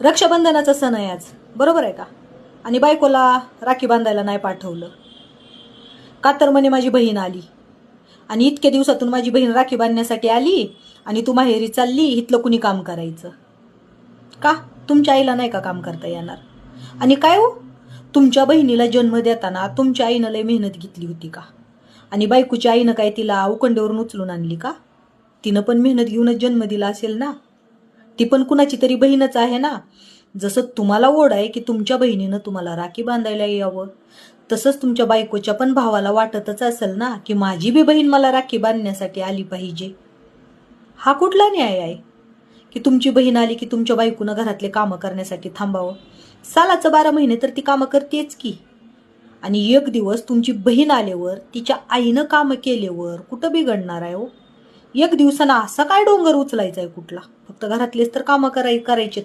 रक्षाबंधनाचा सण आहे आज, बरोबर आहे का? आणि बायकोला राखी बांधायला नाही पाठवलं का? तर म्हणे माझी बहीण आली आणि इतक्या दिवसातून माझी बहीण राखी बांधण्यासाठी आली आणि तू माहेरी चालली, इथलं कुणी काम करायचं का? तुमच्या आईला नाही का काम करता येणार? आणि काय हो, तुमच्या बहिणीला जन्म देताना तुमच्या आईनं लय मेहनत घेतली होती का? आणि बायकोच्या आईनं काय तिला उकंड्यावरून उचलून आणली का? तिनं पण मेहनत घेऊनच जन्म दिला असेल ना. ती पण कुणाची तरी बहीणच आहे ना. जसं तुम्हाला ओढ आहे की तुमच्या बहिणीनं तुम्हाला राखी बांधायला यावं, तसंच तुमच्या बायकोच्या पण भावाला वाटतच असेल ना की माझी बी बहीण मला राखी बांधण्यासाठी आली पाहिजे. हा कुठला न्याय आहे की तुमची बहीण आली की तुमच्या बायकोनं घरातले कामं करण्यासाठी थांबावं? सालाचं 12 महिने तर ती कामं करतेच की. आणि एक दिवस तुमची बहीण आल्यावर तिच्या आईनं कामं केल्यावर कुठं बिघडणार आहे हो? एक दिवसानं असा काय डोंगर उचलायचा आहे कुठला? फक्त घरातलेच तर कामं करायचे